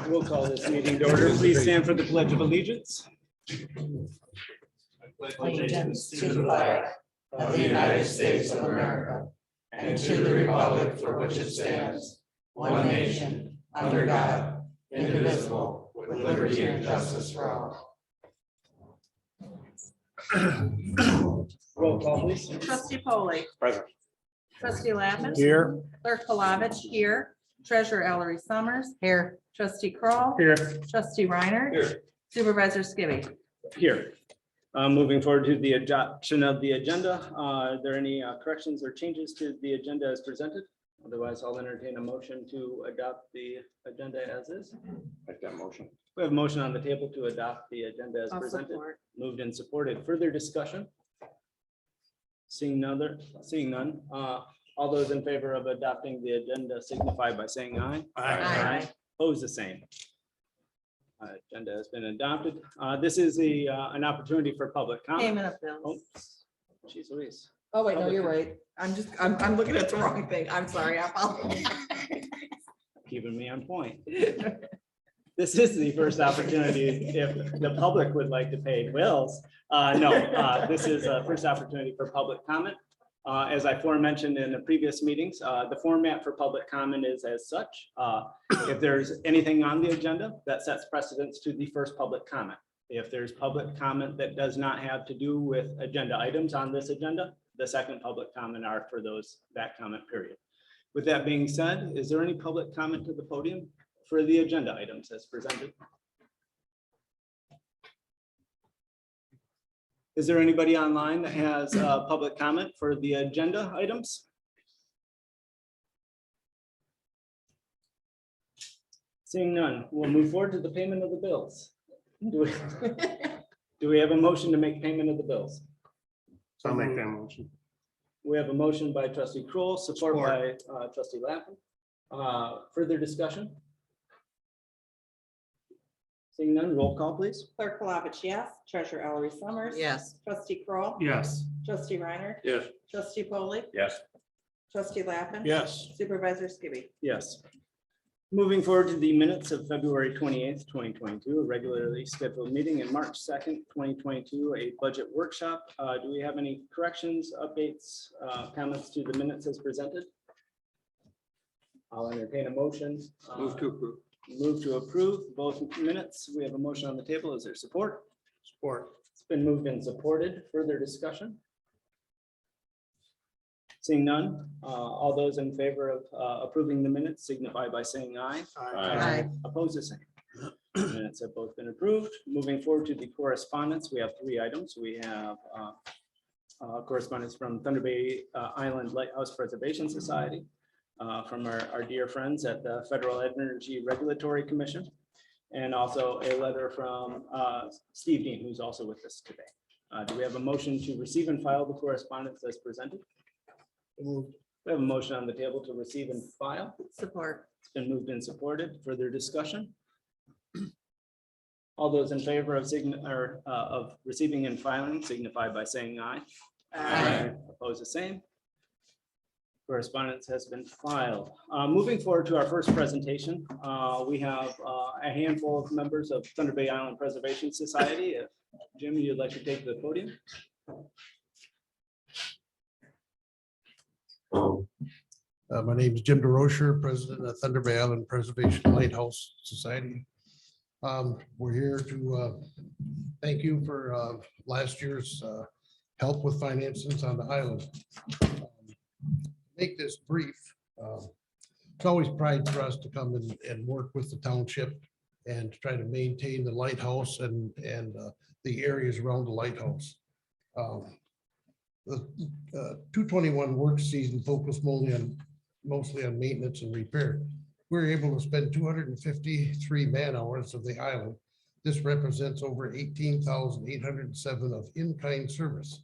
We'll call this meeting to order. Please stand for the Pledge of Allegiance. Allegiance to the flag of the United States of America and to the republic for which it stands, one nation, under God, indivisible, with liberty and justice for all. Roll call, please. Trustee Polly. Present. Trustee Lappin. Here. Clerk Palovich here. Treasurer Ellery Summers. Here. Trustee Kroll. Here. Trustee Reiner. Here. Supervisor Skibby. Here. Moving forward to the adoption of the agenda. Are there any corrections or changes to the agenda as presented? Otherwise, I'll entertain a motion to adopt the agenda as is. Make that motion. We have a motion on the table to adopt the agenda as I'll presented. support. Moved and supported. Further discussion? Seeing none. All those in favor of adopting the agenda signify by saying aye. Aye. Oppose the same. Agenda has been adopted. This is an opportunity for public comment. Payment of bills. Jeez Louise. Oh, wait, no, you're right. I'm looking at the wrong thing. I'm sorry. I apologize. Keeping me on point. This is the first opportunity if the public would like to pay bills. This is a first opportunity for public comment. As I aforementioned in the previous meetings, the format for public comment is as such. If there's anything on the agenda, that sets precedence to the first public comment. If there's public comment that does not have to do with agenda items on this agenda, the second public comment are for that comment period. With that being said, is there any public comment to the podium for the agenda items as presented? Is there anybody online that has public comment for the agenda items? Seeing none, we'll move forward to the payment of the bills. Do we have a motion to make payment of the bills? So I'll make that motion. We have a motion by trustee Kroll, support by trustee Lappin. Further discussion? Seeing none, roll call, please. Clerk Palovich, yes. Treasurer Ellery Summers. Yes. Trustee Kroll. Yes. Trustee Reiner. Yes. Trustee Polly. Yes. Trustee Lappin. Yes. Supervisor Skibby. Yes. Moving forward to the minutes of February 28th, 2022, a regularly scheduled meeting, and March 2nd, 2022, a budget workshop. Do we have any corrections, updates, comments to the minutes as presented? I'll entertain a motion. Move to approve. Move to approve both minutes. We have a motion on the table. Is there support? Support. It's been moved and supported. Further discussion? Seeing none, all those in favor of approving the minutes signify by saying aye. Aye. Oppose the same. Minutes have both been approved. Moving forward to the correspondence, we have 3 items. We have correspondence from Thunder Bay Island Lighthouse Preservation Society, from our dear friends at the Federal Energy Regulatory Commission, and also a letter from Steve Dean, who's also with us today. Do we have a motion to receive and file the correspondence as presented? We have a motion on the table to receive and file. Support. It's been moved and supported. Further discussion? All those in favor of receiving and filing signify by saying aye. Aye. Oppose the same. Correspondence has been filed. Moving forward to our first presentation, we have a handful of members of Thunder Bay Island Preservation Society. If Jim, you'd like to take the podium. My name is Jim DeRocher, president of Thunder Bay Island Preservation Lighthouse Society. We're here to thank you for last year's help with financings on the island. Make this brief. It's always pride for us to come and work with the township and to try to maintain the lighthouse and the areas around the lighthouse. The 221 work season focused mostly on maintenance and repair. We're able to spend 253 man hours of the island. This represents over 18,807 of in-kind service.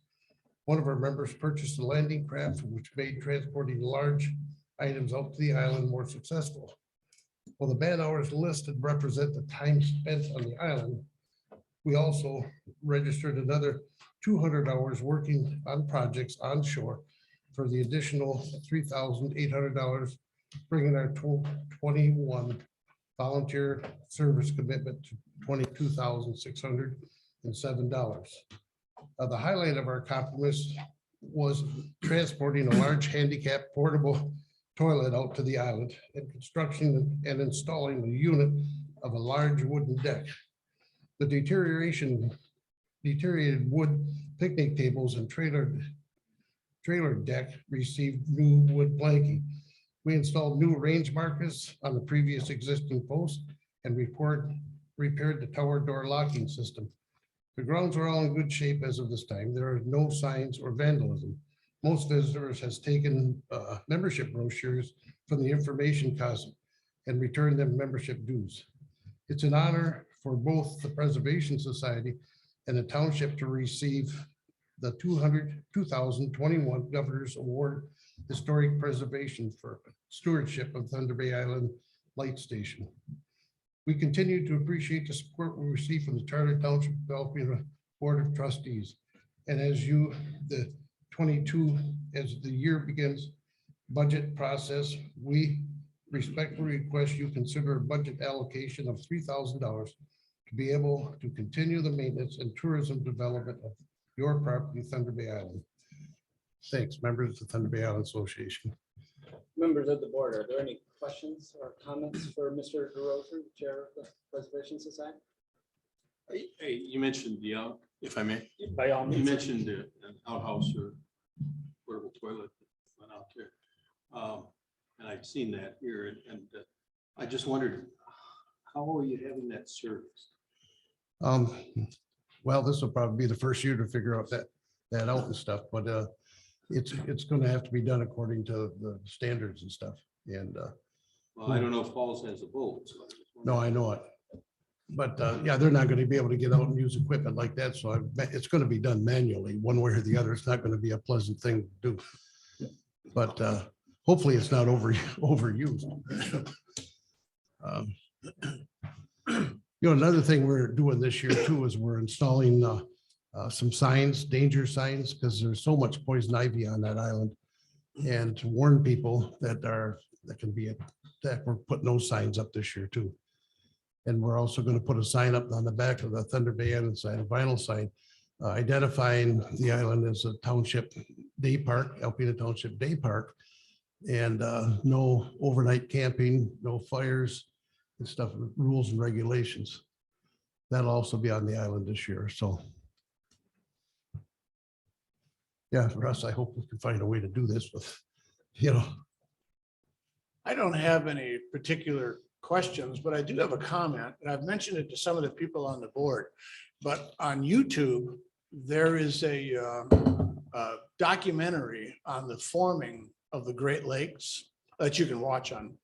One of our members purchased a landing craft, which made transporting large items out to the island more successful. While the man hours listed represent the time spent on the island, we also registered another 200 hours working on projects on shore for the additional $3,800, bringing our 21 volunteer service commitment to $22,607. The highlight of our compromise was transporting a large handicap portable toilet out to the island and construction and installing a unit of a large wooden deck. The deteriorated wood picnic tables and trailer deck received new wood planking. We installed new range markers on the previous existing post and repaired the tower door locking system. The grounds are all in good shape as of this time. There are no signs or vandalism. Most visitors has taken membership brochures from the information cost and returned them membership dues. It's an honor for both the Preservation Society and the township to receive the 2021 Governor's Award Historic Preservation for Stewardship of Thunder Bay Island Light Station. We continue to appreciate the support we receive from the Charter Township Development Board of Trustees. And as the year begins budget process, we respectfully request you consider a budget allocation of $3,000 to be able to continue the maintenance and tourism development of your property, Thunder Bay Island. Thanks, members of the Thunder Bay Island Association. Members of the board, are there any questions or comments for Mr. DeRosa, Chair of the Preservation Society? Hey, you mentioned if I may, By all you means. mentioned an outhouse or portable toilet that went out there. And I've seen that here and I just wondered, how are you having that serviced? Well, this will probably be the first year to figure out that out and stuff, but it's going to have to be done according to the standards and stuff. And Well, I don't know if Falls has a boat. So I just no, I know it. But yeah, they're not going to be able to get out and use equipment like that. So it's going to be done manually, one way or the other. It's not going to be a pleasant thing to do. But hopefully it's not overused. Another thing we're doing this year too is we're installing some signs, danger signs, because there's so much poison ivy on that island. And to warn people that can be attacked, we're putting those signs up this year too. And we're also going to put a sign up on the back of the Thunder Bay Island sign, a vinyl sign, identifying the island as a township day park, Alpena Township Day Park. And no overnight camping, no fires and stuff, rules and regulations. That'll also be on the island this year. So yeah, for us, I hope we can find a way to do this with, I don't have any particular questions, but I do have a comment, and I've mentioned it to some of the people on the board. But on YouTube, there is a documentary on the forming of the Great Lakes that you can watch on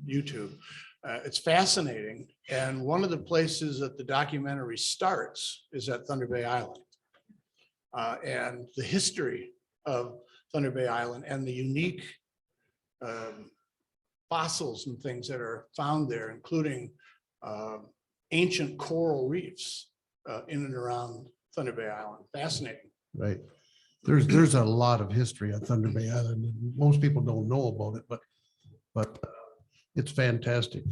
YouTube. It's fascinating, and one of the places that the documentary starts is at Thunder Bay Island, and the history of Thunder Bay Island and the unique fossils and things that are found there, including ancient coral reefs in and around Thunder Bay Island. Fascinating. right. There's a lot of history on Thunder Bay Island. And most people don't know about it, but it's fantastic.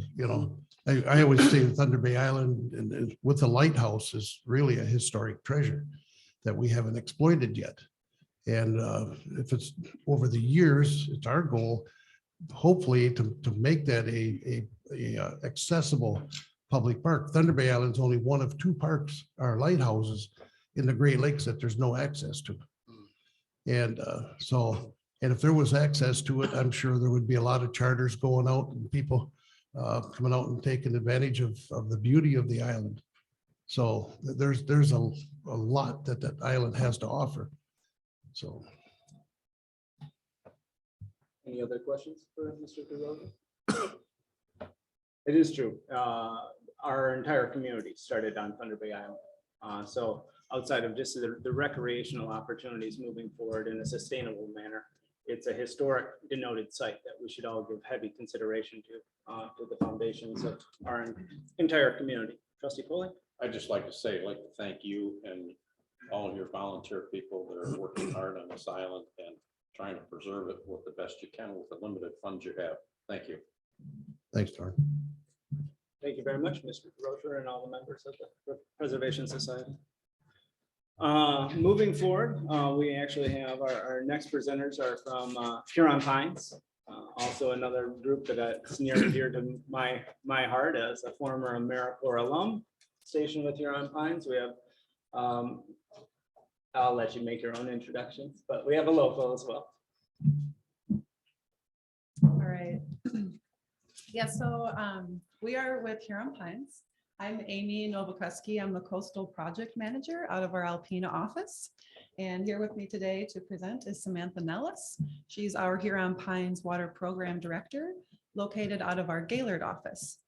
I always say Thunder Bay Island and with the lighthouse is really a historic treasure that we haven't exploited yet. And if it's over the years, it's our goal, hopefully, to make that a accessible public park. Thunder Bay Island is only one of two parks or lighthouses in the Great Lakes that there's no access to. And and if there was access to it, I'm sure there would be a lot of charters going out and people coming out and taking advantage of the beauty of the island. So there's a lot that island has to offer. So. Any other questions for Mr. DeRosa? It is true. Our entire community started on Thunder Bay Island. So outside of just the recreational opportunities moving forward in a sustainable manner, it's a historic denoted site that we should all give heavy consideration to the foundations of our entire community. Trustee Foley? I'd just like to say, I'd like to thank you and all of your volunteer people that are working hard on this island and trying to preserve it with the best you can with the limited funds you have. Thank you. Thanks, Torrin. Thank you very much, Mr. Rocher and all the members of the Preservation Society. Moving forward, we actually have our next presenters are from Huron Pines. Also another group that's near and dear to my heart as a former AmeriCorps alum stationed with Huron Pines. We have, I'll let you make your own introductions, but we have a local as well. All right. Yeah, so we are with Huron Pines. I'm Amy Novokuski. I'm the Coastal Project Manager out of our Alpena office. And here with me today to present is Samantha Nellis. She's our Huron Pines Water Program Director, located out of our Gaylord office.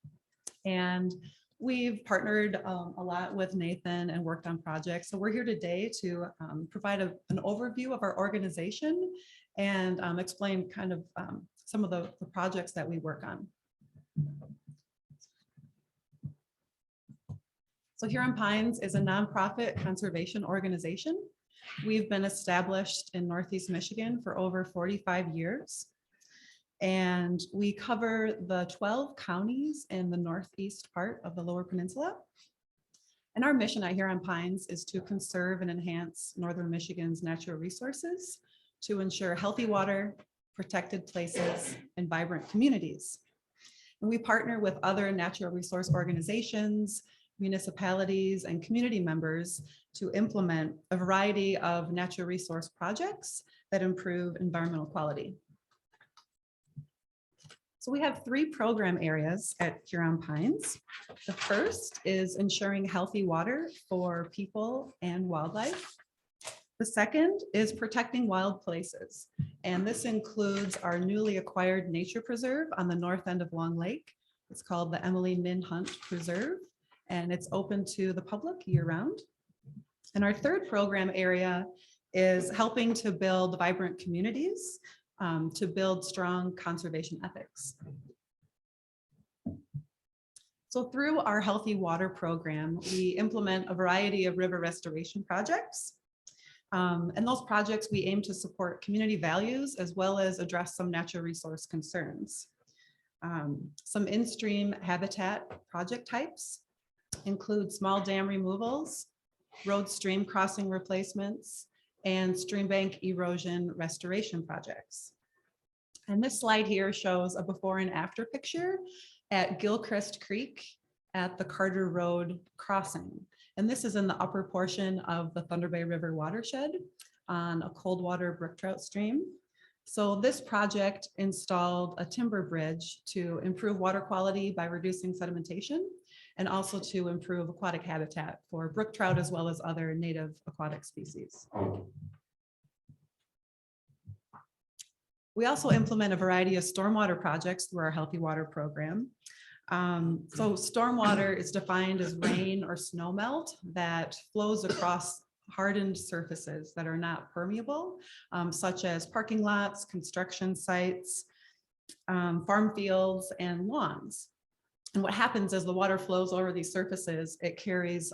And we've partnered a lot with Nathan and worked on projects. So we're here today to provide an overview of our organization and explain kind of some of the projects that we work on. So Huron Pines is a nonprofit conservation organization. We've been established in Northeast Michigan for over 45 years. And we cover the 12 counties in the northeast part of the Lower Peninsula. And our mission at Huron Pines is to conserve and enhance Northern Michigan's natural resources to ensure healthy water, protected places, and vibrant communities. And we partner with other natural resource organizations, municipalities, and community members to implement a variety of natural resource projects that improve environmental quality. So we have 3 program areas at Huron Pines. The first is ensuring healthy water for people and wildlife. The second is protecting wild places. And this includes our newly acquired nature preserve on the north end of Long Lake. It's called the Emily Min Hunt Preserve, and it's open to the public year-round. And our third program area is helping to build vibrant communities, to build strong conservation ethics. So through our Healthy Water program, we implement a variety of river restoration projects. And those projects, we aim to support community values as well as address some natural resource concerns. Some in-stream habitat project types include small dam removals, road stream crossing replacements, and stream bank erosion restoration projects. And this slide here shows a before and after picture at Gilchrist Creek at the Carter Road crossing. And this is in the upper portion of the Thunder Bay River watershed on a cold water brook trout stream. So this project installed a timber bridge to improve water quality by reducing sedimentation and also to improve aquatic habitat for brook trout as well as other native aquatic species. We also implement a variety of stormwater projects through our Healthy Water program. So stormwater is defined as rain or snow melt that flows across hardened surfaces that are not permeable, such as parking lots, construction sites, farm fields, and lawns. And what happens as the water flows over these surfaces, it carries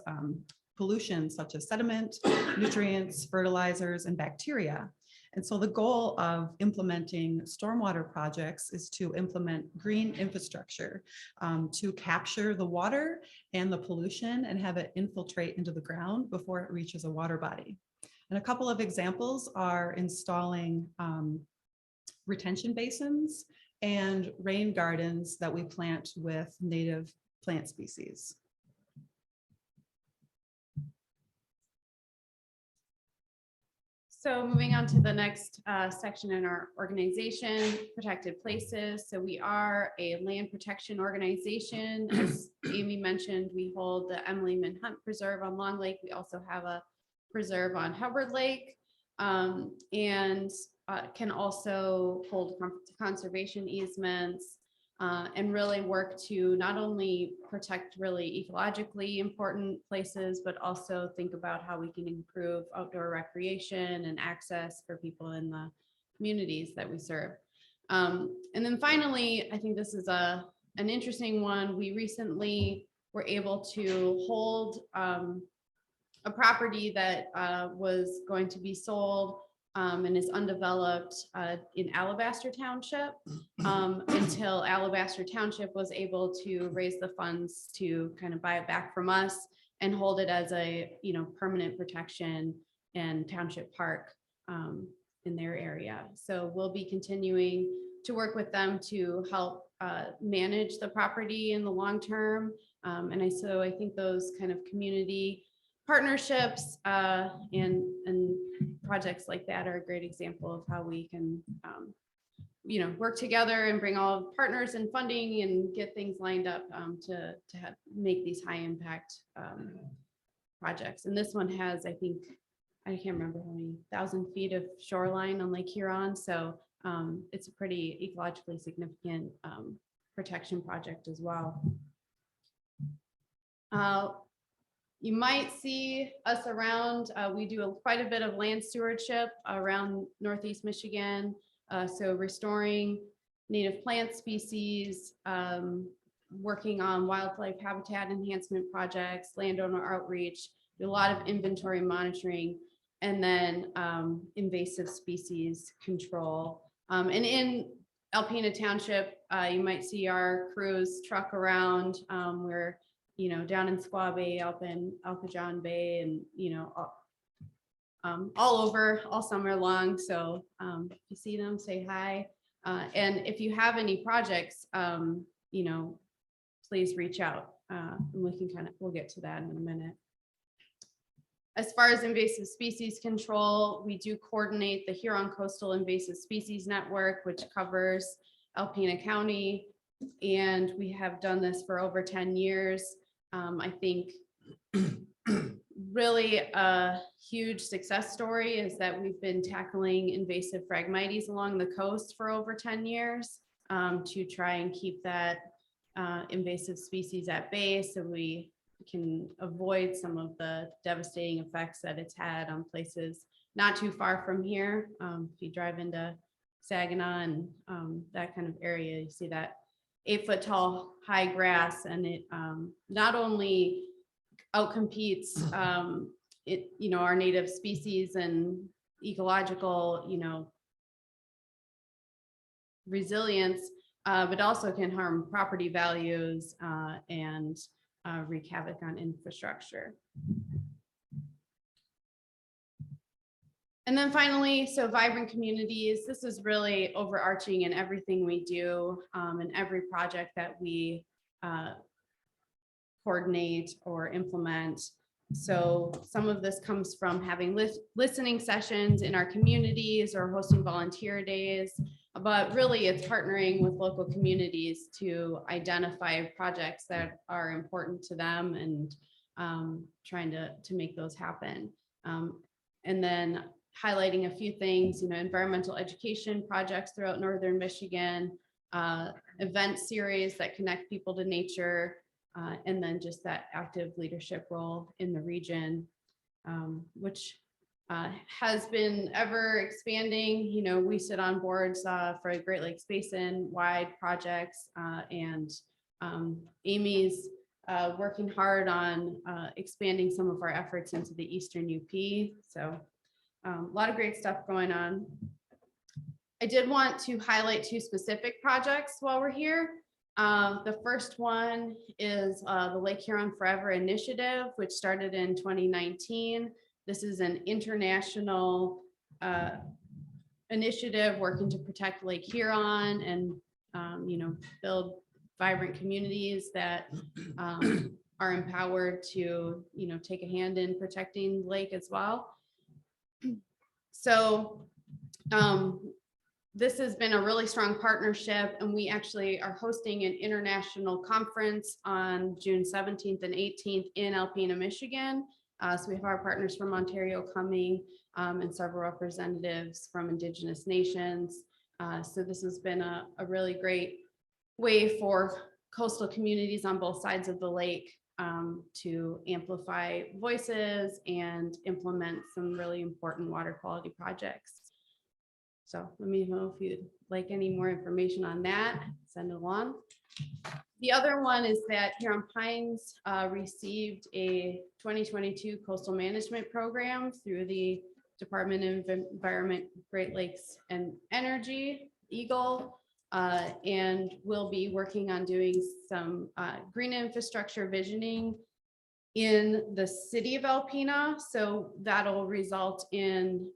pollution such as sediment, nutrients, fertilizers, and bacteria. And so the goal of implementing stormwater projects is to implement green infrastructure to capture the water and the pollution and have it infiltrate into the ground before it reaches a water body. And a couple of examples are installing retention basins and rain gardens that we plant with native plant species. So moving on to the next section in our organization, protected places. So we are a land protection organization. As Amy mentioned, we hold the Emily Min Hunt Preserve on Long Lake. We also have a preserve on Hubbard Lake and can also hold conservation easements and really work to not only protect really ecologically important places, but also think about how we can improve outdoor recreation and access for people in the communities that we serve. And then finally, I think this is an interesting one. We recently were able to hold a property that was going to be sold and is undeveloped in Alabaster Township until Alabaster Township was able to raise the funds to kind of buy it back from us and hold it as a, permanent protection and township park in their area. So we'll be continuing to work with them to help manage the property in the long term. So I think those kind of community partnerships and projects like that are a great example of how we can, work together and bring all partners and funding and get things lined up to make these high impact projects. And this one has, I think, I can't remember how many 1,000 feet of shoreline on Lake Huron. So it's a pretty ecologically significant protection project as well. You might see us around. We do quite a bit of land stewardship around Northeast Michigan. So restoring native plant species, working on wildlife habitat enhancement projects, landowner outreach, do a lot of inventory monitoring, and then invasive species control. And in Alpena Township, you might see our crews truck around. We're down in Squaw Bay, up in Alcajon Bay, and all over all summer long. So if you see them, say hi. And if you have any projects, please reach out. And we'll get to that in a minute. As far as invasive species control, we do coordinate the Huron Coastal Invasive Species Network, which covers Alpena County. And we have done this for over 10 years. I think really a huge success story is that we've been tackling invasive Phragmites along the coast for over 10 years to try and keep that invasive species at bay so we can avoid some of the devastating effects that it's had on places not too far from here. If you drive into Saginaw and that kind of area, you see that 8-foot tall high grass, and it not only outcompetes our native species and ecological resilience, but also can harm property values and wreak havoc on infrastructure. And then finally, so vibrant communities, this is really overarching in everything we do and every project that we coordinate or implement. So some of this comes from having listening sessions in our communities or hosting volunteer days, but really it's partnering with local communities to identify projects that are important to them and trying to make those happen. And then highlighting a few things, environmental education projects throughout Northern Michigan, event series that connect people to nature, and then just that active leadership role in the region, which has been ever expanding. We sit on boards for Great Lakes Basin wide projects, and Amy's working hard on expanding some of our efforts into the Eastern UP. So a lot of great stuff going on. I did want to highlight 2 specific projects while we're here. The first one is the Lake Huron Forever Initiative, which started in 2019. This is an international initiative working to protect Lake Huron and build vibrant communities that are empowered to take a hand in protecting the lake as well. So this has been a really strong partnership, and we actually are hosting an international conference on June 17th and 18th in Alpena, Michigan. So we have our partners from Ontario coming and several representatives from Indigenous nations. So this has been a really great way for coastal communities on both sides of the lake to amplify voices and implement some really important water quality projects. So let me know if you'd like any more information on that, send it along. The other one is that Huron Pines received a 2022 coastal management program through the Department of Environment, Great Lakes and Energy, Eagle, and we'll be working on doing some green infrastructure visioning in the city of Alpena. So that'll result in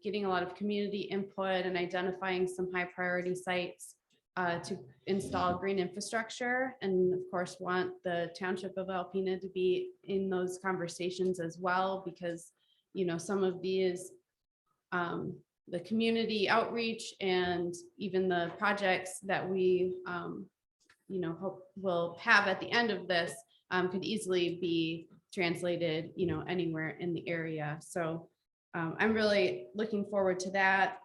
getting a lot of community input and identifying some high priority sites to install green infrastructure. And of course, want the township of Alpena to be in those conversations as well, because, you know, some of these, the community outreach and even the projects that we, you know, hope will have at the end of this could easily be translated, you know, anywhere in the area. So I'm really looking forward to that.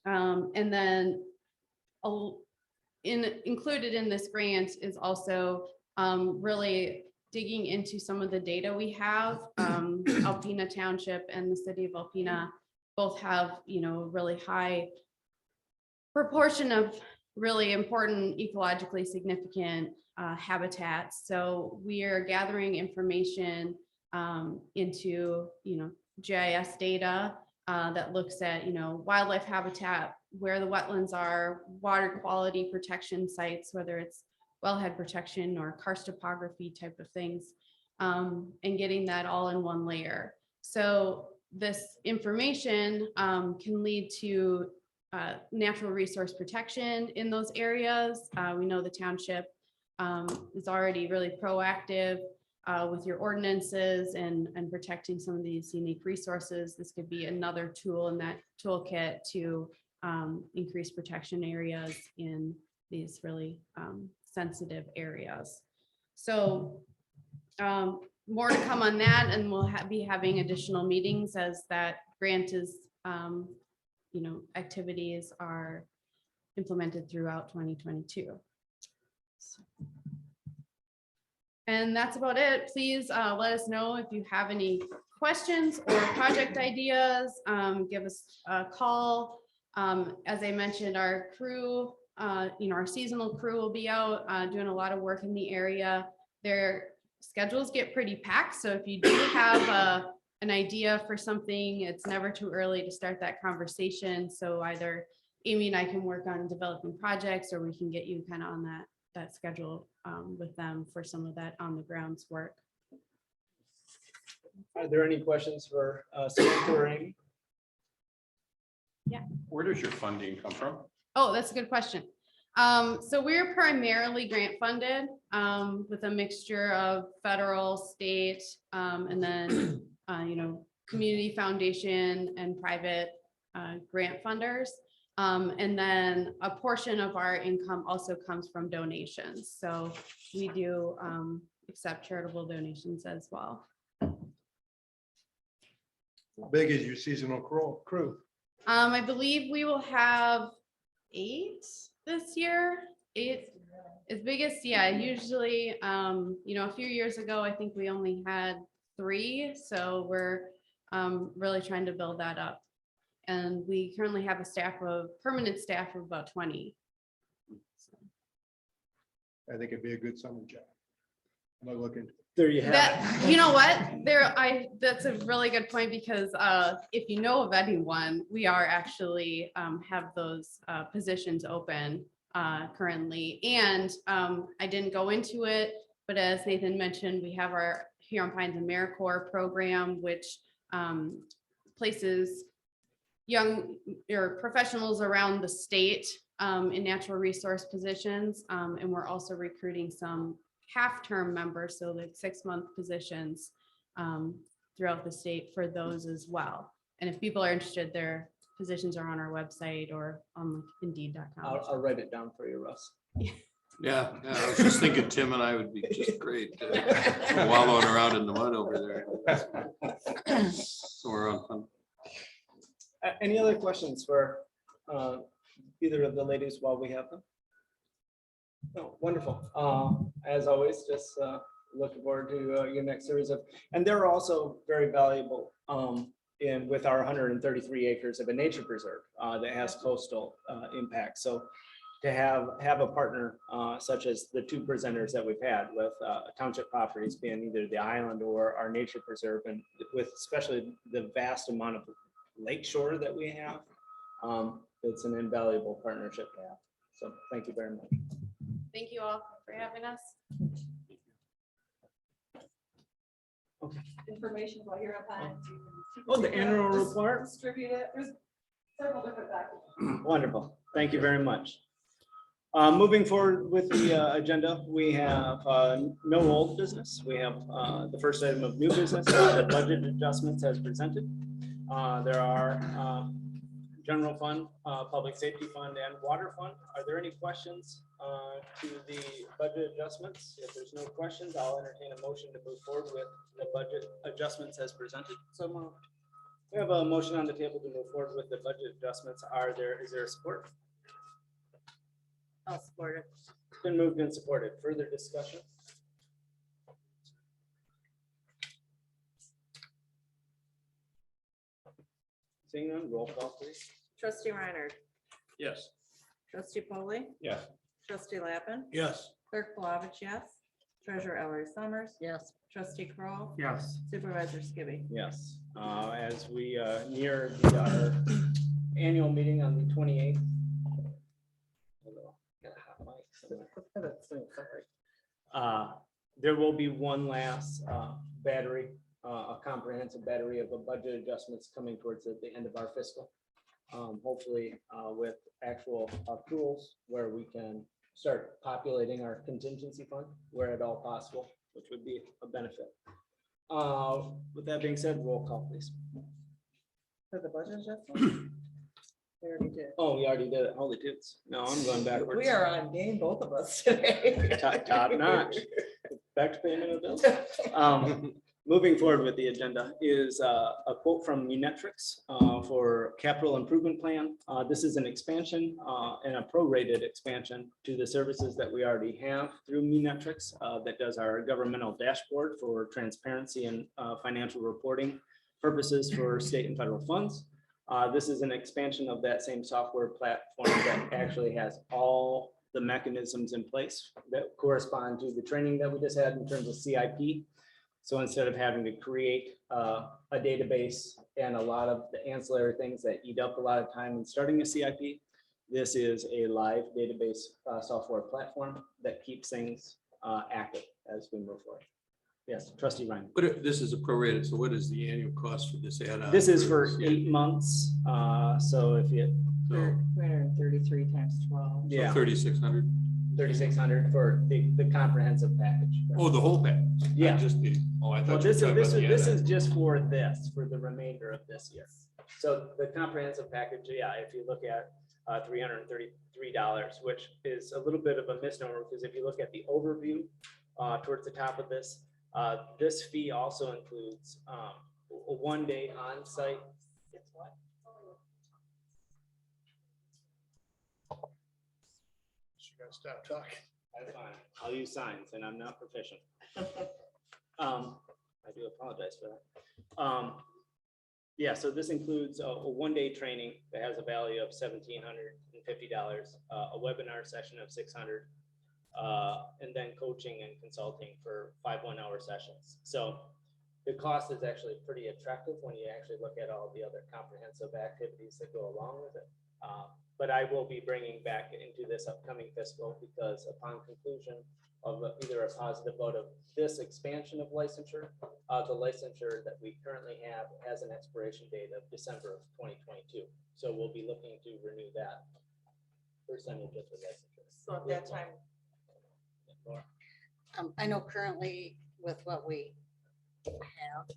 And then included in this grant is also really digging into some of the data we have. Alpena Township and the city of Alpena both have, you know, a really high proportion of really important ecologically significant habitats. So we are gathering information into, you know, GIS data that looks at, you know, wildlife habitat, where the wetlands are, water quality protection sites, whether it's wellhead protection or karst topography type of things, and getting that all in one layer. So this information can lead to natural resource protection in those areas. We know the township is already really proactive with your ordinances and protecting some of these unique resources. This could be another tool in that toolkit to increase protection areas in these really sensitive areas. So more to come on that, and we'll be having additional meetings as that grant is, you know, activities are implemented throughout 2022. And that's about it. Please let us know if you have any questions or project ideas. Give us a call. As I mentioned, our crew, you know, our seasonal crew will be out doing a lot of work in the area. Their schedules get pretty packed. So if you do have an idea for something, it's never too early to start that conversation. So either Amy and I can work on developing projects, or we can get you kind of on that schedule with them for some of that on the grounds work. Are there any questions for Samantha or Amy? Where does your funding come from? Oh, that's a good question. So we're primarily grant funded with a mixture of federal, state, and then, you know, community foundation and private grant funders. And then a portion of our income also comes from donations. So we do accept charitable donations as well. How big is your seasonal crew? I believe we will have 8 this year. 8 as big as, yeah, usually, you know, a few years ago, I think we only had 3. So we're really trying to build that up. And we currently have a permanent staff of about 20. I think it'd be a good summer job. I'm not looking. There you have That, it. you know what, that's a really good point, because if you know of anyone, we are actually have those positions open currently. And I didn't go into it, but as Nathan mentioned, we have our Huron Pines AmeriCorps program, which places young or professionals around the state in natural resource positions. And we're also recruiting some half-term members, so like 6-month positions throughout the state for those as well. And if people are interested, their positions are on our website or on indeed.com. I'll write it down for you, Russ. Yeah, I was just thinking Tim and I would be just great wallowing around in the mud over there. So we're on fun. Any other questions for either of the ladies while we have them? No, wonderful. As always, just looking forward to your next series of, and they're also very valuable in with our 133 acres of a nature preserve that has coastal impact. So to have a partner such as the 2 presenters that we've had with township properties being either the island or our nature preserve, and with especially the vast amount of lakeshore that we have. It's an invaluable partnership to have. So thank you very much. Thank you all for having us. Information while you're up on it. Oh, the annual report? Distribute it. There's several different documents. Wonderful. Thank you very much. Moving forward with the agenda, we have no old business. We have the first item of new business, the budget adjustments as presented. There are general fund, public safety fund, and water fund. Are there any questions to the budget adjustments? If there's no questions, I'll entertain a motion to move forward with the budget adjustments as presented. So moved. We have a motion on the table to move forward with the budget adjustments. Is there a support? I'll support it. It's been moved and supported. Further discussion? Seeing none, roll call please. Trustee Reiner. Yes. Trustee Polly. Yes. Trustee Lappin. Yes. Clerk Palovich, yes. Treasurer Ellery Summers. Yes. Trustee Kroll, Yes. Supervisor Skibby. Yes, as we near our annual meeting on the 28th. There will be one last battery, a comprehensive battery of a budget adjustments coming towards the end of our fiscal. Hopefully with actual accruals where we can start populating our contingency fund where at all possible, which would be a benefit. With that being said, roll call please. For the budget adjustment? We already did. Oh, we already did it. Holy toots. No, I'm going backwards. We are on game, both of us today. Top notch. Back to payment of bills. Moving forward with the agenda is a quote from Munetrix for capital improvement plan. This is an expansion and a prorated expansion to the services that we already have through Munetrix that does our governmental dashboard for transparency and financial reporting purposes for state and federal funds. This is an expansion of that same software platform that actually has all the mechanisms in place that correspond to the training that we just had in terms of CIP. So instead of having to create a database and a lot of the ancillary things that eat up a lot of time in starting a CIP, this is a live database software platform that keeps things active as we move forward. Yes, Trustee Ryan. But if this is a prorated, so what is the annual cost for this add-on? This is for 8 months. So if you, So 333 times 12. yeah, 3,600. 3,600 for the comprehensive package. Oh, the whole package. not Yeah. Just the, oh, I Well, thought. you were this talking about the is add-on. just for the remainder of this year. So the comprehensive package, yeah, if you look at $333, which is a little bit of a misnomer, because if you look at the overview towards the top of this, this fee also includes a 1-day on-site. It's what? You gotta stop talking. That's fine. I'll use signs and I'm not proficient. I do apologize for that. Yeah, so this includes a 1-day training that has a value of $1,750, a webinar session of $600, and then coaching and consulting for 5 1-hour sessions. So the cost is actually pretty attractive when you actually look at all the other comprehensive activities that go along with it. But I will be bringing back into this upcoming fiscal because upon conclusion of either a positive vote of this expansion of licensure, the licensure that we currently have has an expiration date of December of 2022. So we'll be looking to renew that percentage of the licensure. So at that time, I know currently with what we have.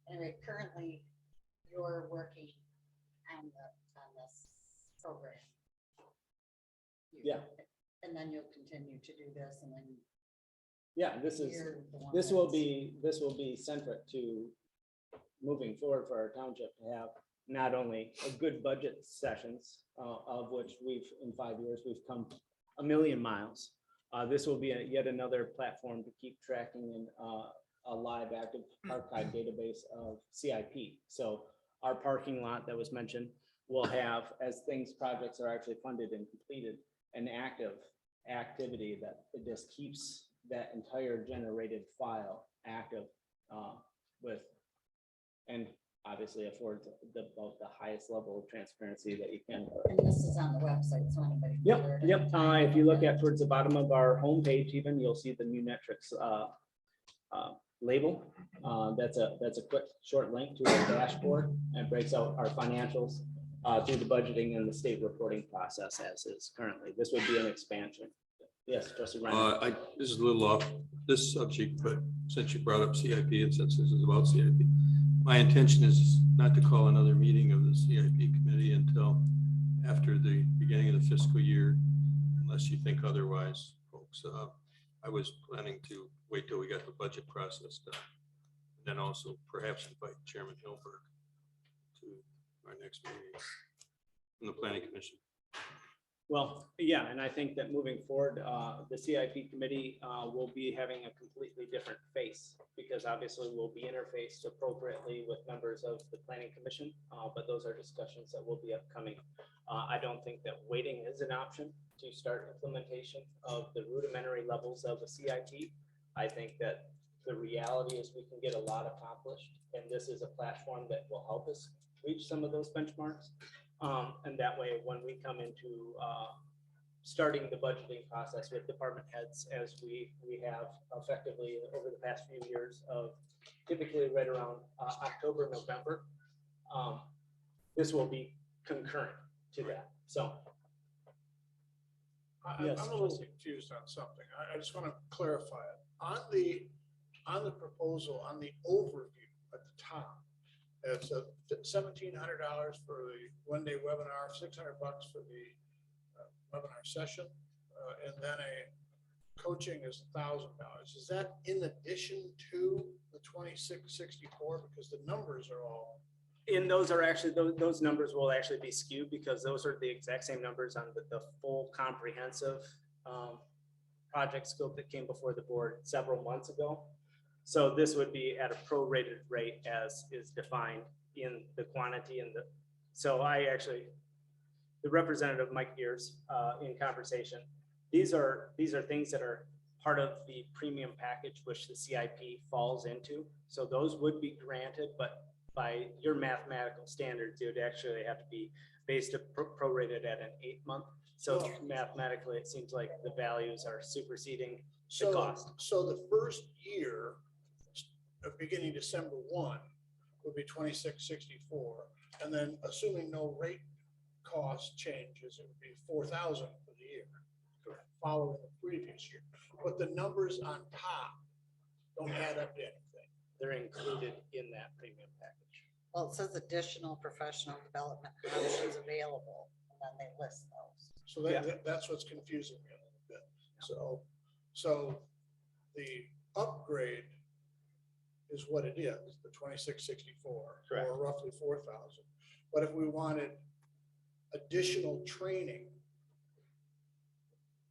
And currently you're working on this program. Yeah. And then you'll continue to do this and then. Yeah, this will be centric to moving forward for our township to have not only a good budget sessions, of which in 5 years, we've come a million miles. This will be yet another platform to keep tracking in a live active archive database of CIP. So our parking lot that was mentioned will have, as projects are actually funded and completed, an active activity that it just keeps that entire generated file active with and obviously affords about the highest level of transparency that you can. And this is on the website, so anybody. can Yep, hear it yep. anytime. If you look at towards the bottom of our homepage, even you'll see the new metrics label. That's a quick short link to our dashboard and breaks out our financials through the budgeting and the state reporting process as is currently. This would be an expansion. Yes, Trustee Reiner. This is a little off this subject, but since you brought up CIP and since this is about CIP, my intention is not to call another meeting of the CIP committee until after the beginning of the fiscal year, unless you think otherwise, folks. I was planning to wait till we got the budget process done. And then also perhaps invite Chairman Hilberg to our next meeting from the Planning Commission. Well, yeah, and I think that moving forward, the CIP committee will be having a completely different face because obviously we'll be interfaced appropriately with members of the planning commission, but those are discussions that will be upcoming. I don't think that waiting is an option to start implementation of the rudimentary levels of a CIP. I think that the reality is we can get a lot accomplished, and this is a platform that will help us reach some of those benchmarks. And that way, when we come into starting the budgeting process with department heads, as we have effectively over the past few years of typically right around October, November, this will be concurrent to that. So. I'm Yes, a little Trustee. confused on something. I just want to clarify it. On the proposal, on the overview at the top, it's $1,700 for the one-day webinar, $600 for the webinar session, and then a coaching is $1,000. Is that in addition to the 2664? Because the numbers are all. And those are actually, those numbers will actually be skewed because those are the exact same numbers on the full comprehensive project scope that came before the board several months ago. So this would be at a prorated rate as is defined in the quantity and the, so the representative Mike Gears in conversation, these are things that are part of the premium package, which the CIP falls into. So those would be granted, but by your mathematical standards, it would actually have to be based prorated at an 8-month. So mathematically, it seems like the values are superseding the cost. So the first year, beginning December 1, would be 2664, and then assuming no rate cost changes, it would be 4,000 for the year, following the previous year. But the numbers on top don't add up to anything. They're included in that premium package. Well, it says additional professional development options available, and then they list those. So that's what's confusing me a little bit. So the upgrade is what it is, the 2664, Correct. or roughly 4,000. But if we wanted additional training,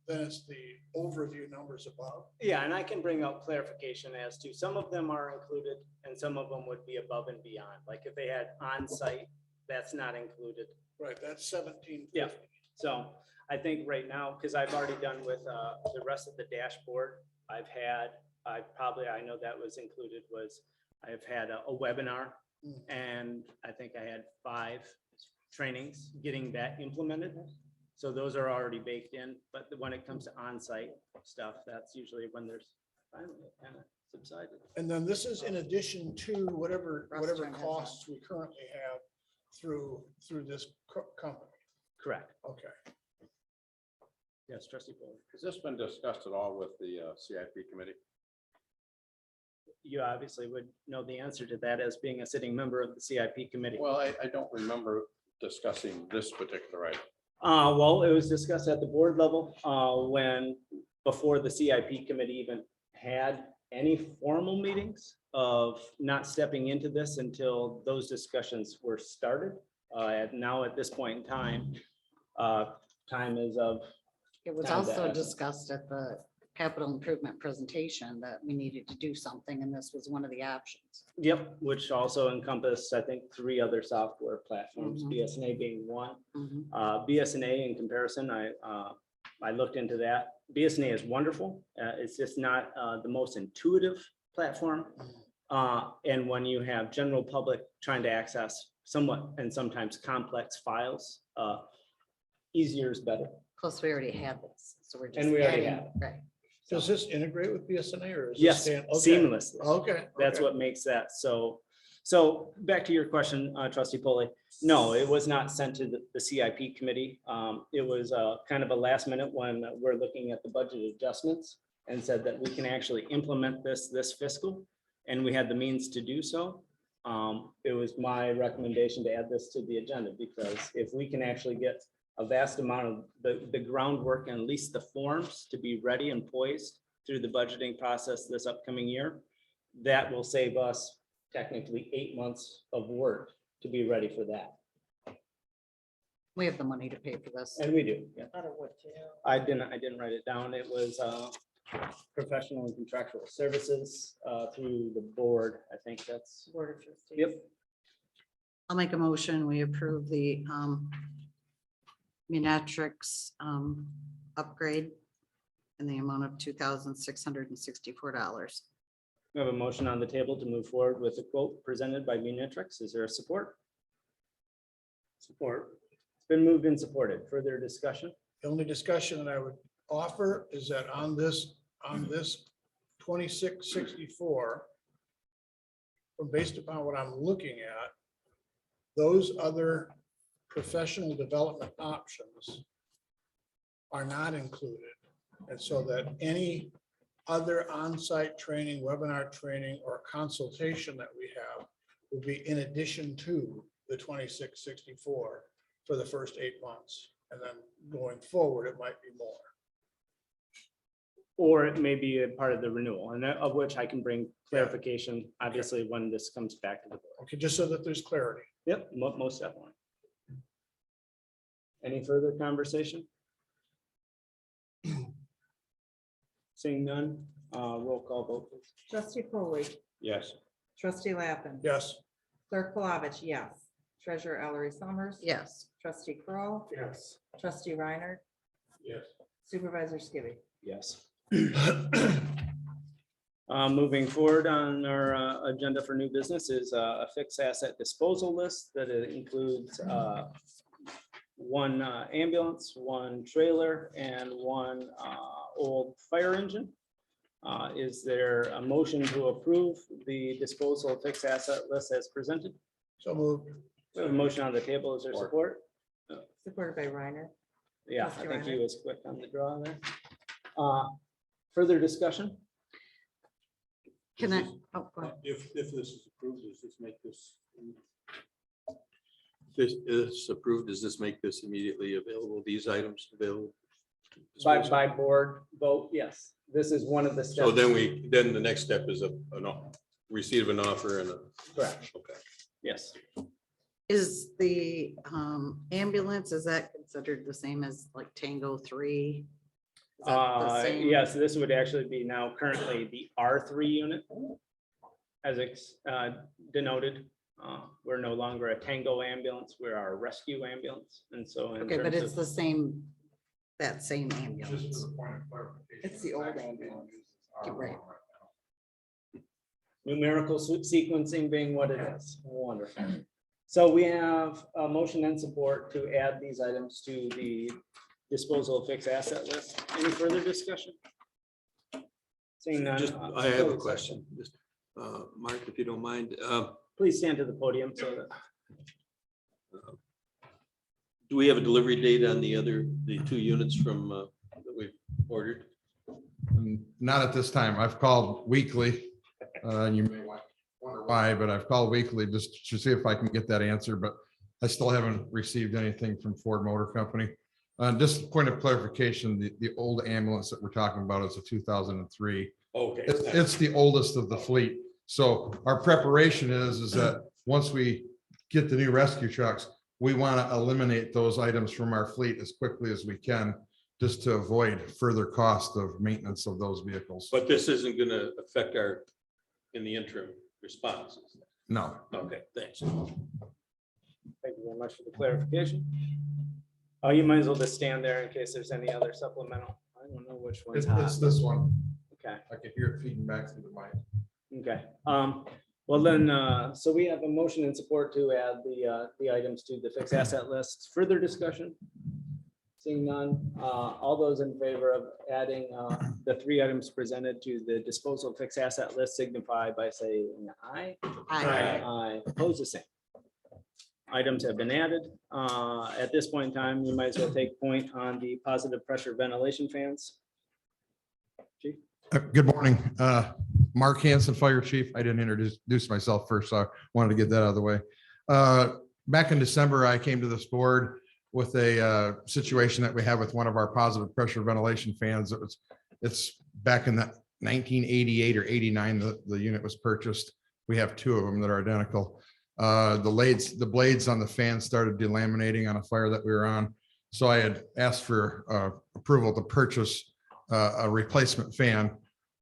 then it's the overview numbers above. Yeah, and I can bring out clarification as to some of them are included and some of them would be above and beyond. Like if they had on-site, that's not included. Right, that's 1750. Yeah. So I think right now, because I've already done with the rest of the dashboard, I know that was included I've had a webinar and I think I had 5 trainings getting that implemented. So those are already baked in, but when it comes to on-site stuff, that's usually when there's finally kind of subsided. And then this is in addition to whatever Restaurant has costs we currently have through this company. Correct. Okay. Yes, Trustee Fuller. Has this been discussed at all with the CIP committee? You obviously would know the answer to that as being a sitting member of the CIP committee. Well, I don't remember discussing this particular item. Well, it was discussed at the board level before the CIP committee even had any formal meetings of not stepping into this until those discussions were started. Now at this point in time, time is of. It was Time to also add. discussed at the capital improvement presentation that we needed to do something, and this was one of the options. Yep, which also encompassed, I think, 3 other software platforms, Mhm. BSNA being one. Mhm. BSNA in comparison, I looked into that. BSNA is wonderful. It's just not the most intuitive platform. And when you have general public trying to access somewhat and sometimes complex files, easier is better. Plus, we already have this, so we're just. And we already adding- have it. Right. Does this integrate with BSNA or? is this Yes, stand- okay. seamlessly. Okay. That's okay. what makes that so. So back to your question, trustee Polly. No, it was not sent to the CIP committee. It was kind of a last minute when we're looking at the budget adjustments and said that we can actually implement this fiscal, and we had the means to do so. It was my recommendation to add this to the agenda because if we can actually get a vast amount of the groundwork and at least the forms to be ready and poised through the budgeting process this upcoming year, that will save us technically 8 months of work to be ready for that. We have the money to pay for this. And we do, yeah. Out of what jail? I didn't write it down. It was professional and contractual services through the board. I think that's, Board of Trustees. yep. I'll make a motion. We approve the Munatrix upgrade in the amount of $2,664. We have a motion on the table to move forward with the quote presented by Munatrix. Is there a support? Support. It's been moved and supported. Further discussion? The only discussion that I would offer is that on this 2664, based upon what I'm looking at, those other professional development options are not included. And so that any other on-site training, webinar training, or consultation that we have will be in addition to the 2664 for the first 8 months. And then going forward, it might be more. Or it may be a part of the renewal, and of which I can bring clarification, obviously, when this comes back to the board. Okay, just so that there's clarity. Yep, most definitely. Any further conversation? Seeing none, roll call vote, please. Trustee Polly, Yes. trustee Lappin. Yes. Clerk Palovich, yes. Treasurer Ellery Summers. Yes. Trustee Kroll, Yes. trustee Reiner, Yes. supervisor Skibby. Yes. Moving forward on our agenda for new business is a fixed asset disposal list that includes one ambulance, one trailer, and one old fire engine. Is there a motion to approve the disposal of fixed asset list as presented? So moved. We have a motion on the table. Is there support? Supported by Reiner. Yeah, I Trustee think he Reiner. was quick on the draw there. Further discussion? Can I? Oh, go ahead. If this is approved, does this make this? This is approved, does this make this immediately available, these items available? By board vote, yes. This is one of the steps. So then the next step is receipt of an offer and a. Correct. Okay. Yes. Is the ambulance, is that considered the same as like Tango 3? Is that the same? Yes, this would actually be now currently the R3 unit. As it's denoted, we're no longer a Tango ambulance, we're our rescue ambulance. And so. in Okay, but terms it's of- the same, that same ambulance. It's the old ambulance. Right. Numerical sequencing being what it is. Wonderful. So we have a motion and support to add these items to the disposal of fixed asset list. Any further discussion? Seeing none. Just, I have a question, just, Mark, if you don't mind, Please stand to the podium so that. do we have a delivery date on the 2 units from, that we've ordered? Not at this time. I've called weekly. And you may wonder why, but I've called weekly just to see if I can get that answer, but I still haven't received anything from Ford Motor Company. Just a point of clarification, the old ambulance that we're talking about is a 2003. Okay. It's the oldest of the fleet. So our preparation is that once we get the new rescue trucks, we want to eliminate those items from our fleet as quickly as we can, just to avoid further cost of maintenance of those vehicles. But this isn't gonna affect our, in the interim responses? No. Okay, thanks. Thank you very much for the clarification. You might as well just stand there in case there's any other supplemental. I don't know which one's hot. It's this one. Okay. I can hear it feeding back through the mic. Okay, well then, so we have a motion and support to add the items to the fixed asset list. Further discussion? Seeing none, all those in favor of adding the 3 items presented to the disposal fixed asset list signify by saying aye. Aye. Oppose the same. Items have been added. At this point in time, you might as well take point on the positive pressure ventilation fans. Chief? Good morning. Mark Hanson, Fire Chief. I didn't introduce myself first, so I wanted to get that out of the way. Back in December, I came to this board with a situation that we have with one of our positive pressure ventilation fans. It's back in that 1988 or 89, the unit was purchased. We have 2 of them that are identical. The blades on the fan started delaminating on a fire that we were on. So I had asked for approval to purchase a replacement fan.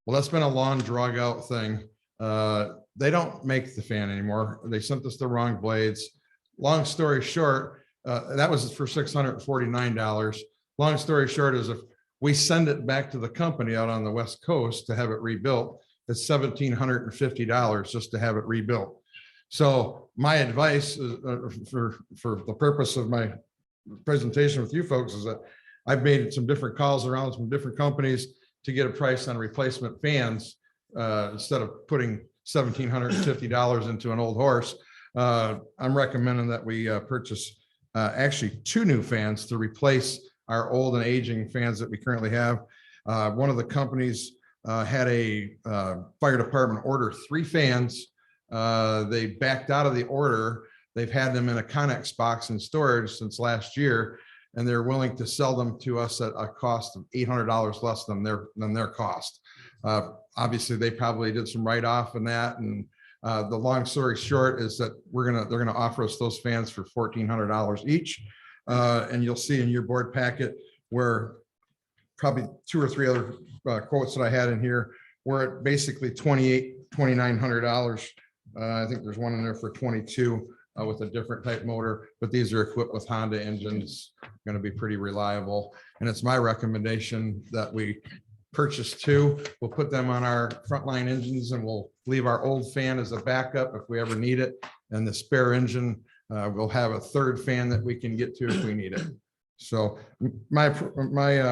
Well, that's been a long drag out thing. They don't make the fan anymore. They sent us the wrong blades. Long story short, that was for $649. Long story short is if we send it back to the company out on the West Coast to have it rebuilt, it's $1,750 just to have it rebuilt. So my advice for the purpose of my presentation with you folks is that I've made some different calls around some different companies to get a price on replacement fans instead of putting $1,750 into an old horse. I'm recommending that we purchase actually 2 new fans to replace our old and aging fans that we currently have. One of the companies had a fire department order 3 fans. They backed out of the order. They've had them in a Connex box in storage since last year, and they're willing to sell them to us at a cost of $800 less than their cost. Obviously, they probably did some write-off in that, and the long story short is that they're gonna offer us those fans for $1,400 each. And you'll see in your board packet where probably 2 or 3 other quotes that I had in here were at basically $2,900. I think there's one in there for 22 with a different type motor, but these are equipped with Honda engines, going to be pretty reliable. And it's my recommendation that we purchase 2. We'll put them on our frontline engines and we'll leave our old fan as a backup if we ever need it. And the spare engine, we'll have a 3rd fan that we can get to if we need it. So my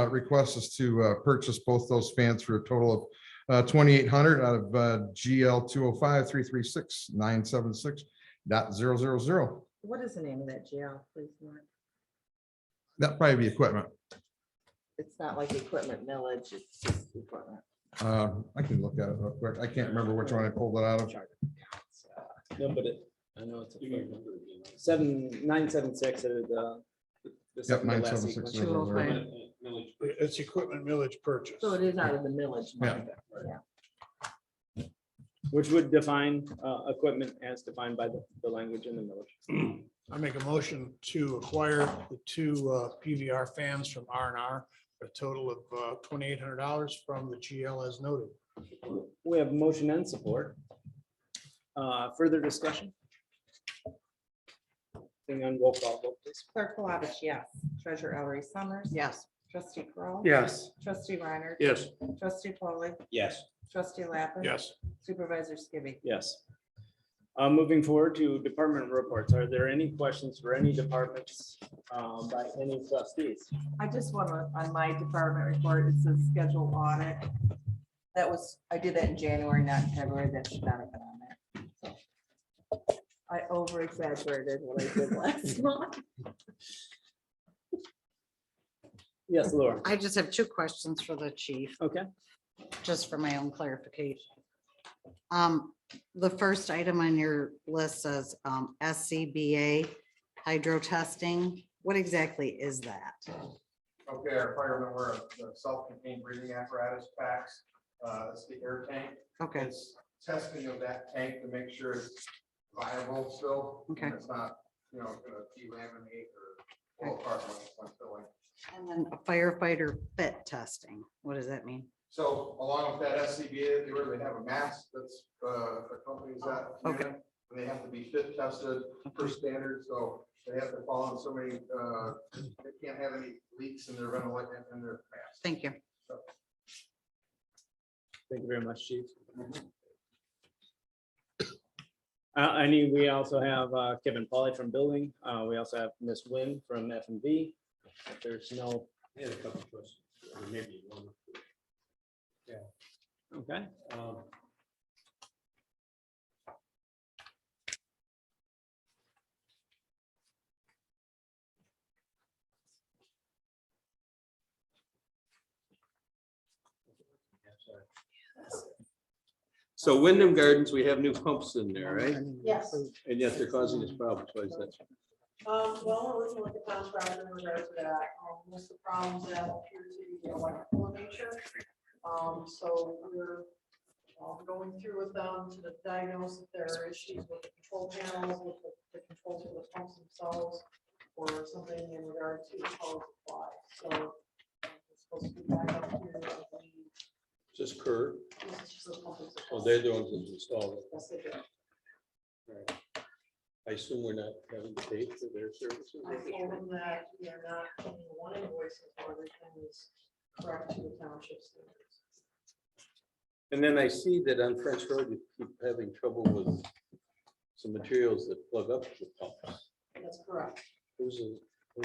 request is to purchase both those fans for a total of $2,800 out of GL 205-336-976.000. What is the name of that GL, please, Mark? That'd probably be equipment. It's not like equipment millage, it's just equipment. I can look at it real quick. I can't remember which one I pulled it out of. No, but I know it's 7976. Yep, 976. It's equipment millage purchase. So it is out of the millage. Yeah. Which would define equipment as defined by the language in the millage. I make a motion to acquire the 2 PVR fans from R&R, a total of $2,800 from the GL as noted. We have motion and support. Further discussion? Seeing none, roll call vote, please. Clerk Palovich, yes. Treasurer Ellery Summers. Yes. Trustee Kroll, Yes. Trustee Reiner. Yes. Trustee Polly. Yes. Trustee Lappin. Yes. Supervisor Skibby. Yes. Moving forward to department reports. Are there any questions for any departments by any trustees? I just want to, on my department report, it says scheduled audit. I did that in January, not in February. That should not have been on there. So, I over exaggerated what I did last month. Yes, Laura. I just have 2 questions for the chief, Okay. just for my own clarification. The first item on your list says SCBA hydro testing. What exactly is that? Okay, our firemen wear a self-contained breathing apparatus packs. It's the air tank. Okay, It's testing of that tank to make sure it's viable still. and Okay. It's not, gonna delaminate or fall apart when filling. and then a firefighter fit testing. What does that mean? So along with that SCBA, they have a mask that's accompanies that. Okay. unit, And they have to be fit tested per standard, so they have to follow so many, they can't have any leaks in their ventilation in their mask. Thank you. Thank you very much, Chief. We also have Kevin Polly from building. We also have Miss Wynn from F&B. If there's no, I had a couple of questions, or maybe one. okay. So Wyndham Gardens, we have new pumps in there, right? Yes. And yet they're causing us problems. Why is that? Well, we're working with the contractor in regards to that. Most of the problems that appear to be electrical in nature. So we're going through with them to diagnose if there are issues with the control panels, with the controls of the pumps themselves, or something in regard to the power supply. So it's supposed to be back up here. I believe. Just curb. This is just the pump that's- Oh, they're the ones that installed it. Yes, they do. Right. I assume we're not having to pay for their services. I told them that we are not paying one invoice until everything is correct to the township standards. And then I see that on French Road, you keep having trouble with some materials that plug up the pumps. That's correct. Who's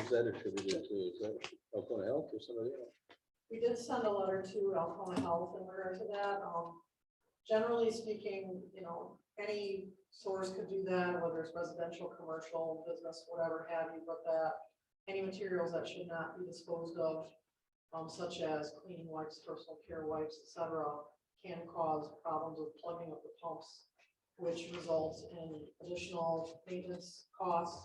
that attributed to? Is that Alcoa Health or somebody else? We did send a letter to Alcoa Health in regard to that. Generally speaking, any source could do that, whether it's residential, commercial, business, whatever have you, but that any materials that should not be disposed of, such as cleaning wipes, personal care wipes, etc., can cause problems with plugging up the pumps, which results in additional maintenance costs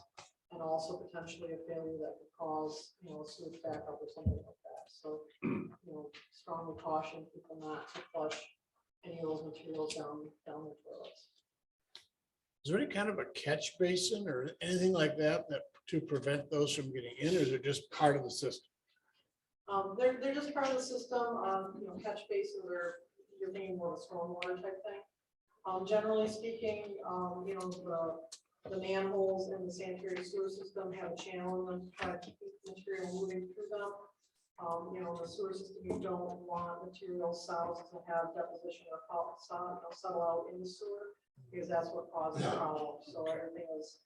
and also potentially a failure that could cause, a sewage backup or something like that. So, strongly caution people not to flush any of those materials down the toilets. Is there any kind of a catch basin or anything like that to prevent those from getting in, or is it just part of the system? They're just part of the system. Catch basins are, you're thinking more of a stormwater type thing. Generally speaking, the manholes in the sanitary sewer system have a channel in them to try to keep material moving through them. The sewer system, you don't want material cells to have deposition or settle out in the sewer, because that's what causes problems. So everything is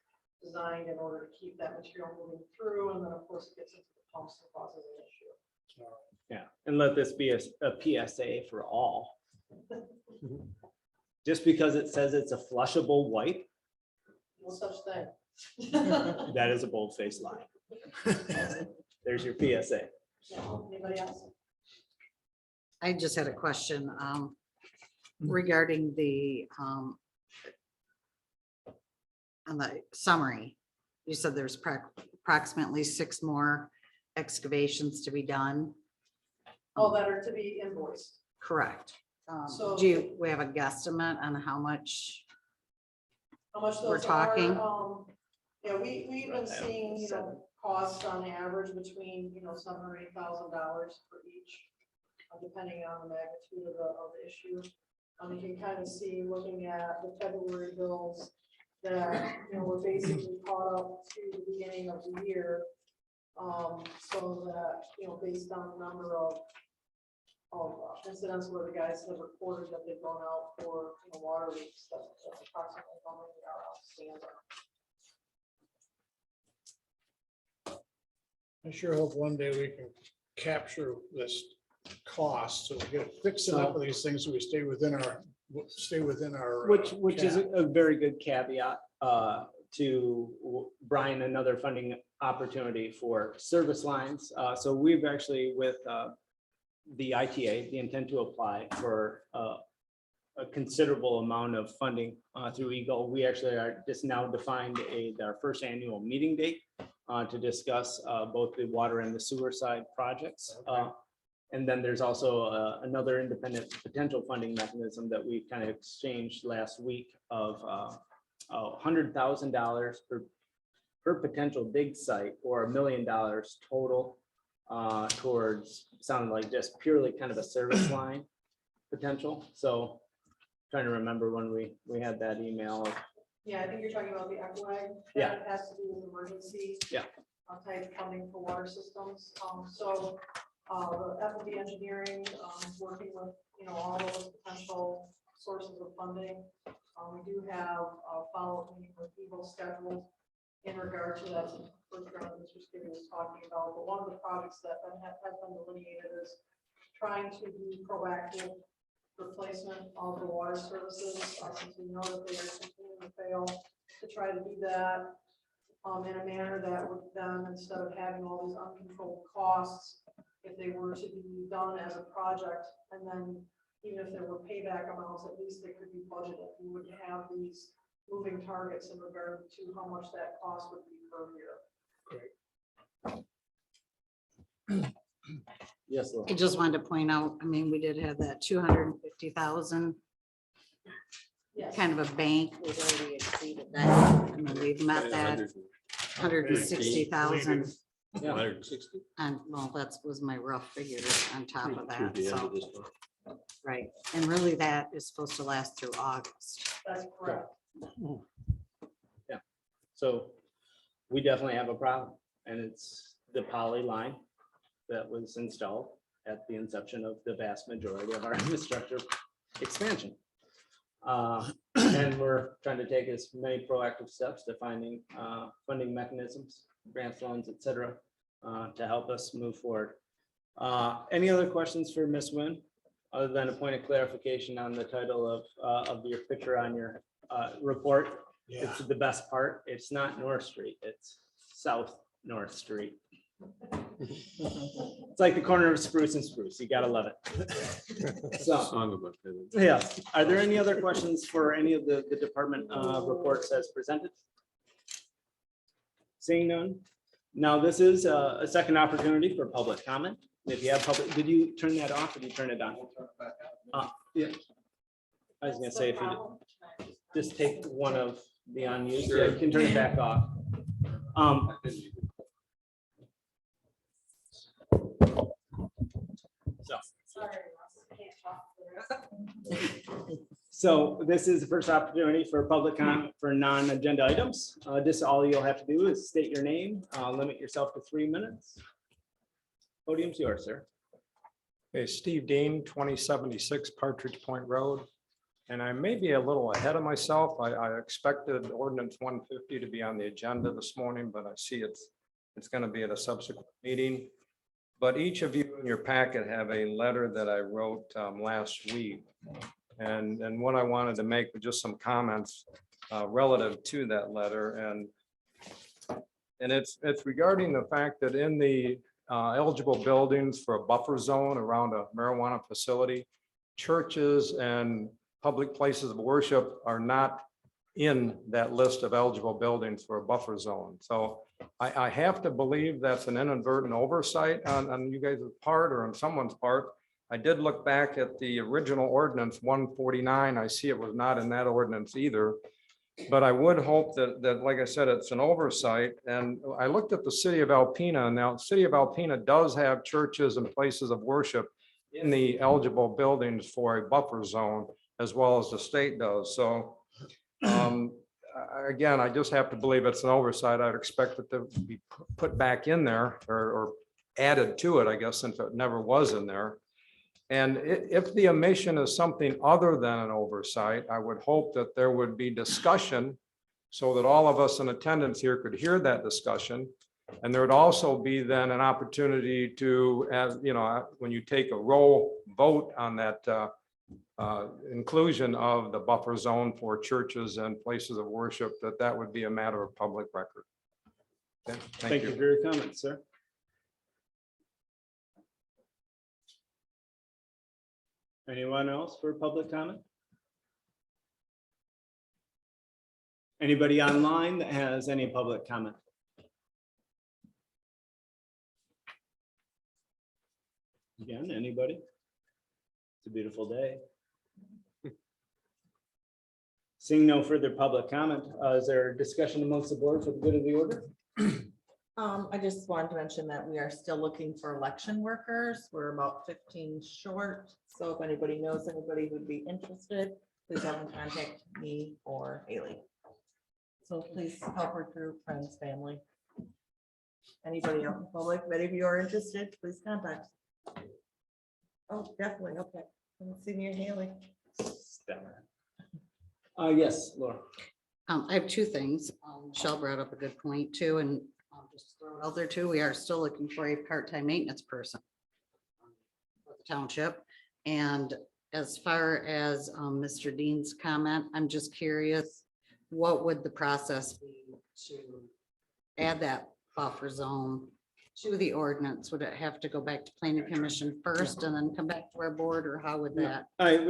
designed in order to keep that material moving through, and then of course it gets into the pumps and causes an issue. Yeah, and let this be a PSA for all. Just because it says it's a flushable wipe, No such thing. that is a bold-faced lie. There's your PSA. Anybody else? I just had a question regarding the on the summary. You said there's approximately 6 more excavations to be done. All that are to be invoiced. Correct. So- Do we have a guesstimate on how much? How much We're those talking. are, yeah, we've been seeing, costs on average between, $7,000 or $8,000 for each, depending on the magnitude of the issue. You can kind of see, looking at the February bills, that, we're basically caught up to the beginning of the year. So that, based on the number of incidents where the guys have reported that they've gone out for, water leaks, that's approximately how many are outstanding. I sure hope one day we can capture this cost, so we get fixing up of these things, so we stay within our. Which is cap. a very good caveat to Brian, another funding opportunity for service lines. So we've actually with the ITA, the intent to apply for a considerable amount of funding through Eagle. We actually are just now defined our first annual meeting date to discuss both the water and the sewer side projects. And then there's also another independent potential funding mechanism that we kind of exchanged last week of $100,000 per potential dig site, or $1 million total towards, sounded like just purely kind of a service line potential. So trying to remember when we had that email. Yeah, I think you're talking about the ECWAG. Yeah. That has to do with emergency. Yeah. Type funding for water systems. So the F&D engineering is working with, all those potential sources of funding. We do have a follow-up meeting with Eagle scheduled in regard to that first round that Mr. Skibby was talking about. But one of the projects that has been delineated is trying to do proactive replacement of the water services. Since we know that they are continuing to fail, to try to do that in a manner that would then, instead of having all these uncontrolled costs, if they were to be done as a project, and then even if there were payback amounts, at least they could be budgeted. You wouldn't have these moving targets in regard to how much that cost would be per year. Yes, Laura. I just wanted to point out, I mean, we did have that 250,000 Yes. kind of a bank. We've already exceeded that. I mean, we've met that 160,000. Yeah. 160. And well, that was my rough figure on top of Through that. the end So, of this month. right. And really that is supposed to last through August. That's correct. So we definitely have a problem, and it's the poly line that was installed at the inception of the vast majority of our infrastructure expansion. And we're trying to take as many proactive steps to finding funding mechanisms, grants, loans, et cetera, to help us move forward. Any other questions for Ms. Nguyen, other than a point of clarification on the title of your picture on your report? Yeah. It's the best part. It's not North Street, it's South North Street. It's like the corner of Spruce and Spruce. You gotta love it. So, Song about that. yeah. Are there any other questions for any of the department reports as presented? Seeing none. Now, this is a second opportunity for public comment. If you have public, did you turn that off or did you turn it on? Yeah. I was gonna say, if you just take one of the unused, yeah, you can turn it back off. So this is the first opportunity for public comment for non-agenda items. This, all you'll have to do is state your name, limit yourself to 3 minutes. Podium's yours, sir. Okay, Steve Dean, 2076 Partridge Point Road. And I may be a little ahead of myself. I expected ordinance 150 to be on the agenda this morning, but I see it's going to be at a subsequent meeting. But each of you in your packet have a letter that I wrote last week. And what I wanted to make was just some comments relative to that letter. And it's regarding the fact that in the eligible buildings for a buffer zone around a marijuana facility, churches and public places of worship are not in that list of eligible buildings for a buffer zone. So I have to believe that's an inadvertent oversight on you guys' part or on someone's part. I did look back at the original ordinance 149. I see it was not in that ordinance either. But I would hope that, like I said, it's an oversight. And I looked at the city of Alpena. Now, the city of Alpena does have churches and places of worship in the eligible buildings for a buffer zone, as well as the state does. So again, I just have to believe it's an oversight. I'd expect it to be put back in there or added to it, I guess, since it never was in there. And if the omission is something other than an oversight, I would hope that there would be discussion so that all of us in attendance here could hear that discussion. And there would also be then an opportunity to, as you know, when you take a roll vote on that inclusion of the buffer zone for churches and places of worship, that would be a matter of public record. Okay, Thank you for your comments, sir. Anyone else for public comment? Anybody online that has any public comment? Again, anybody? It's a beautiful day. Seeing no further public comment, is there a discussion amongst the board for the good of the order? I just wanted to mention that we are still looking for election workers. We're about 15 short. So if anybody knows anybody who'd be interested, please have them contact me or Haley. So please help recruit friends, family. Anybody out in public, if any of you are interested, please contact. Oh, definitely. Okay. Come see me or Haley. Yes, Laura. I have two things. Michelle brought up a good point too, and I'll just throw it out there too. We are still looking for a part-time maintenance person for the township. And as far as Mr. Dean's comment, I'm just curious, what would the process be to add that buffer zone to the ordinance? Would it have to go back to planning commission first and then come back to our board, or how would that?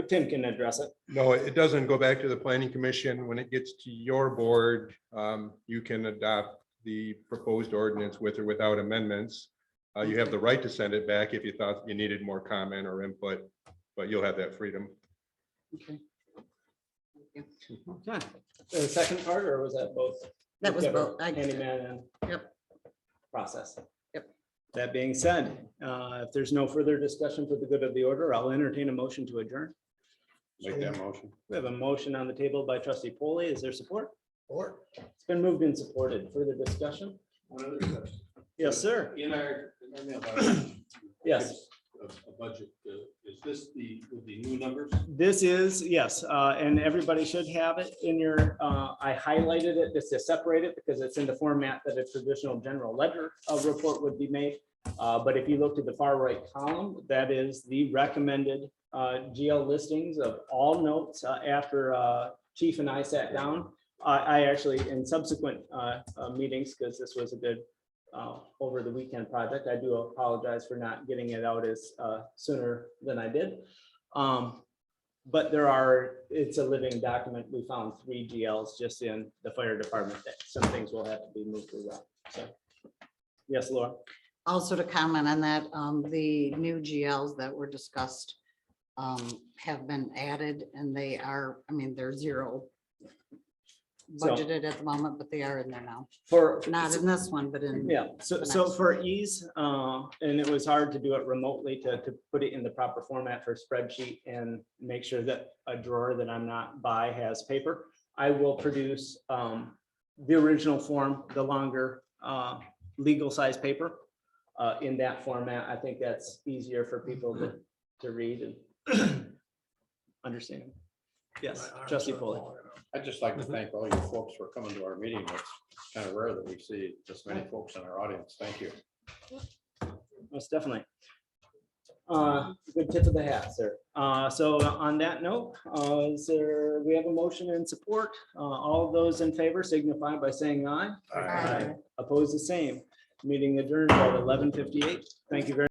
Tim can address it. No, it doesn't go back to the planning commission. When it gets to your board, you can adopt the proposed ordinance with or without amendments. You have the right to send it back if you thought you needed more comment or input, but you'll have that freedom. Okay. Thank you. Okay. The second part, or was that both? That was both. Handyman and Yep. process. Yep. That being said, if there's no further discussion for the good of the order, I'll entertain a motion to adjourn. Make that motion. We have a motion on the table by trustee Polly. Is there support? Or It's been moved and supported. Further discussion? One other question. Yes, sir. In our mailbox, Yes. a budget, is this with the new numbers? This is, yes, and everybody should have it in your, I highlighted it just to separate it because it's in the format that a traditional general ledger report would be made. But if you look to the far right column, that is the recommended GL listings of all notes after Chief and I sat down. I actually, in subsequent meetings, because this was a good over the weekend project. I do apologize for not getting it out as sooner than I did. But it's a living document. We found 3 GLs just in the fire department. Some things will have to be moved around. So, yes, Laura. Also to comment on that, the new GLs that were discussed have been added, and they are, I mean, they're zero budgeted at the moment, but they are in there now. Not in this one, but in. Yeah, so for ease, and it was hard to do it remotely to put it in the proper format for spreadsheet and make sure that a drawer that I'm not by has paper. I will produce the original form, the longer legal size paper in that format. I think that's easier for people to read and understand. Yes, trustee Foley. I'd just like to thank all you folks for coming to our meeting. It's kind of rare that we see this many folks in our audience. Thank you. Most definitely. Good tip of the hat, sir. So on that note, we have a motion and support. All of those in favor signify by saying aye. Aye. Oppose the same. Meeting adjourned at 11:58. Thank you very much.